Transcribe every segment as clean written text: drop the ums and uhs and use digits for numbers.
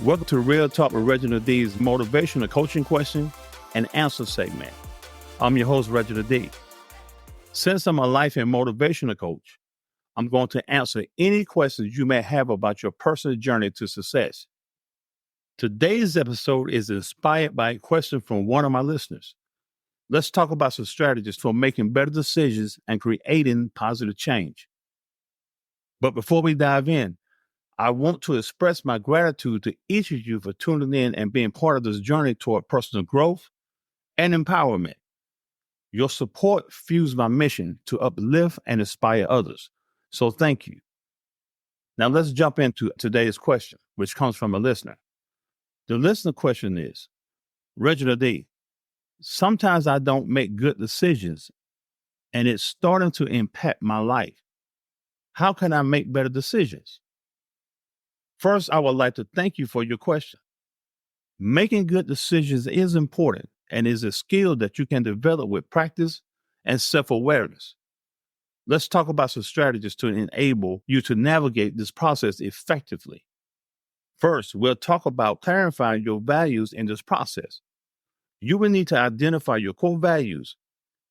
Welcome to Real Talk with Reginald D's motivational coaching question and answer segment. I'm your host, Reginald D. Since I'm a life and motivational coach, I'm going to answer any questions you may have about your personal journey to success. Today's episode is inspired by a question from one of my listeners. Let's talk about some strategies for making better decisions and creating positive change. But before we dive in, I want to express my gratitude to each of you for tuning in and being part of this journey toward personal growth and empowerment. Your support fuels my mission to uplift and inspire others. So thank you. Now let's jump into today's question, which comes from a listener. The listener question is, Reginald D, sometimes I don't make good decisions and it's starting to impact my life. How can I make better decisions? First, I would like to thank you for your question. Making good decisions is important and is a skill that you can develop with practice and self-awareness. Let's talk about some strategies to enable you to navigate this process effectively. First, we'll talk about clarifying your values in this process. You will need to identify your core values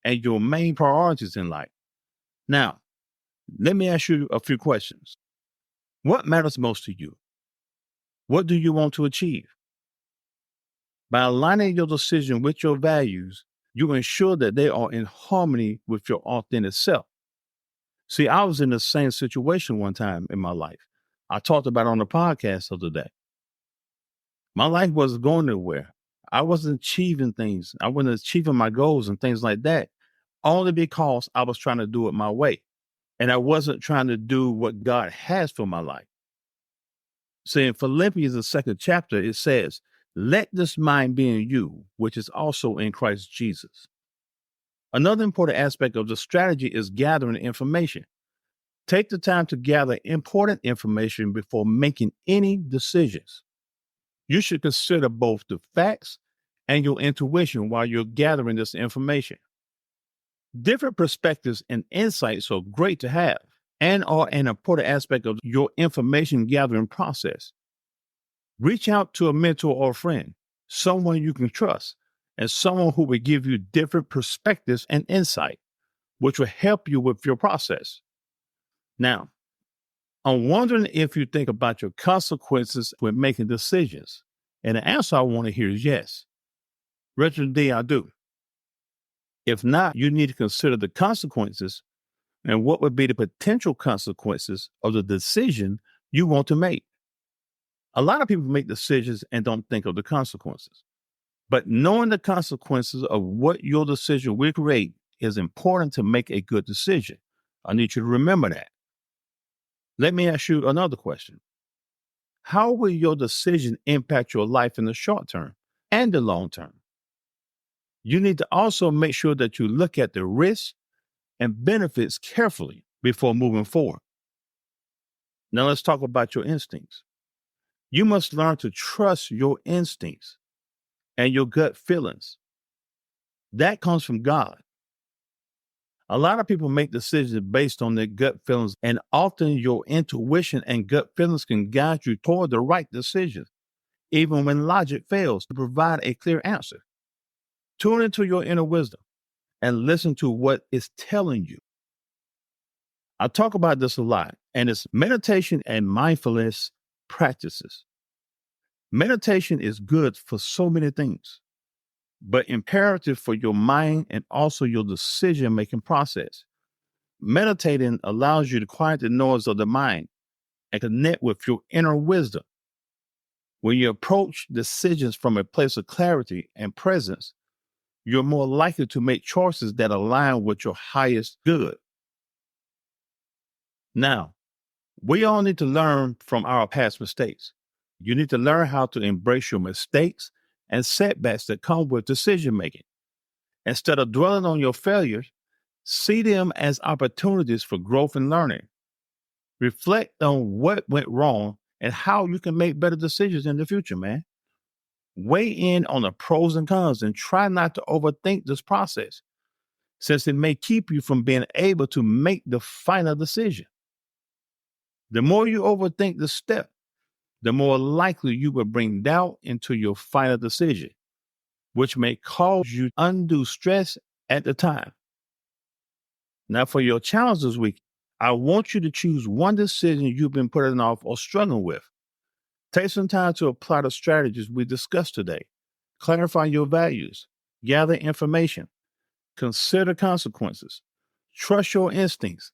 and your main priorities in life. Now, let me ask you a few questions. What matters most to you? What do you want to achieve? By aligning your decision with your values, you ensure that they are in harmony with your authentic self. See, I was in the same situation one time in my life. I talked about it on the podcast the other day. My life wasn't going nowhere. I wasn't achieving things. I wasn't achieving my goals and things like that, only because I was trying to do it my way. And I wasn't trying to do what God has for my life. See, in Philippians, the 2nd chapter, it says, let this mind be in you, which is also in Christ Jesus. Another important aspect of the strategy is gathering information. Take the time to gather important information before making any decisions. You should consider both the facts and your intuition while you're gathering this information. Different perspectives and insights are great to have and are an important aspect of your information gathering process. Reach out to a mentor or a friend, someone you can trust, and someone who will give you different perspectives and insight, which will help you with your process. Now, I'm wondering if you think about your consequences when making decisions. And the answer I want to hear is yes. Reginald D, I do. If not, you need to consider the consequences and what would be the potential consequences of the decision you want to make. A lot of people make decisions and don't think of the consequences. But knowing the consequences of what your decision will create is important to make a good decision. I need you to remember that. Let me ask you another question. How will your decision impact your life in the short term and the long term? You need to also make sure that you look at the risks and benefits carefully before moving forward. Now let's talk about your instincts. You must learn to trust your instincts and your gut feelings. That comes from God. A lot of people make decisions based on their gut feelings, and often your intuition and gut feelings can guide you toward the right decision, even when logic fails to provide a clear answer. Tune into your inner wisdom and listen to what it's telling you. I talk about this a lot, and it's meditation and mindfulness practices. Meditation is good for so many things, but imperative for your mind and also your decision-making process. Meditating allows you to quiet the noise of the mind and connect with your inner wisdom. When you approach decisions from a place of clarity and presence, you're more likely to make choices that align with your highest good. Now, we all need to learn from our past mistakes. You need to learn how to embrace your mistakes and setbacks that come with decision making. Instead of dwelling on your failures, see them as opportunities for growth and learning. Reflect on what went wrong and how you can make better decisions in the future, man. Weigh in on the pros and cons and try not to overthink this process, since it may keep you from being able to make the final decision. The more you overthink the step, the more likely you will bring doubt into your final decision, which may cause you undue stress at the time. Now, for your challenge this week, I want you to choose one decision you've been putting off or struggling with. Take some time to apply the strategies we discussed today. Clarify your values, gather information, consider consequences, trust your instincts,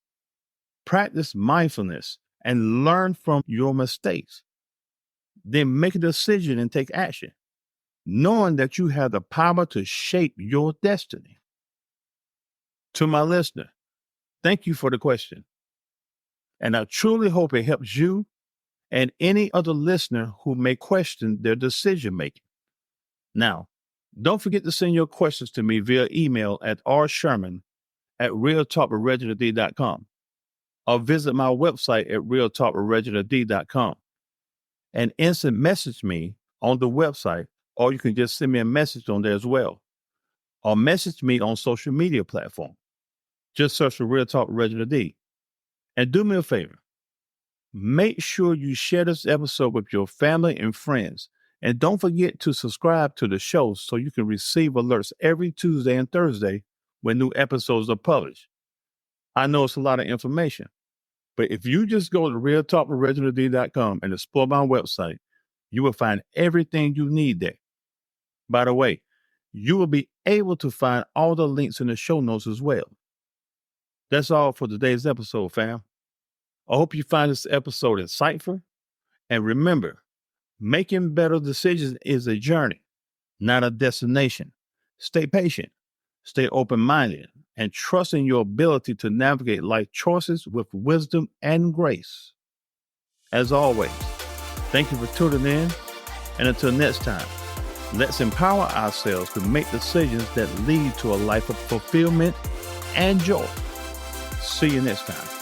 practice mindfulness, and learn from your mistakes. Then make a decision and take action, knowing that you have the power to shape your destiny. To my listener, thank you for the question. And I truly hope it helps you and any other listener who may question their decision making. Now, don't forget to send your questions to me via email at rsherman@realtalkwithreginald.com or visit my website at realtalkwithreginald.com and instant message me on the website, or you can just send me a message on there as well, or message me on social media platform. Just search for Real Talk with Reginald D. And do me a favor. Make sure you share this episode with your family and friends. And don't forget to subscribe to the show so you can receive alerts every Tuesday and Thursday when new episodes are published. I know it's a lot of information, but if you just go to realtalkwithreginald.com and explore my website, you will find everything you need there. By the way, you will be able to find all the links in the show notes as well. That's all for today's episode, fam. I hope you find this episode insightful. And remember, making better decisions is a journey, not a destination. Stay patient, stay open-minded, and trust in your ability to navigate life choices with wisdom and grace. As always, thank you for tuning in. And until next time, let's empower ourselves to make decisions that lead to a life of fulfillment and joy. See you next time.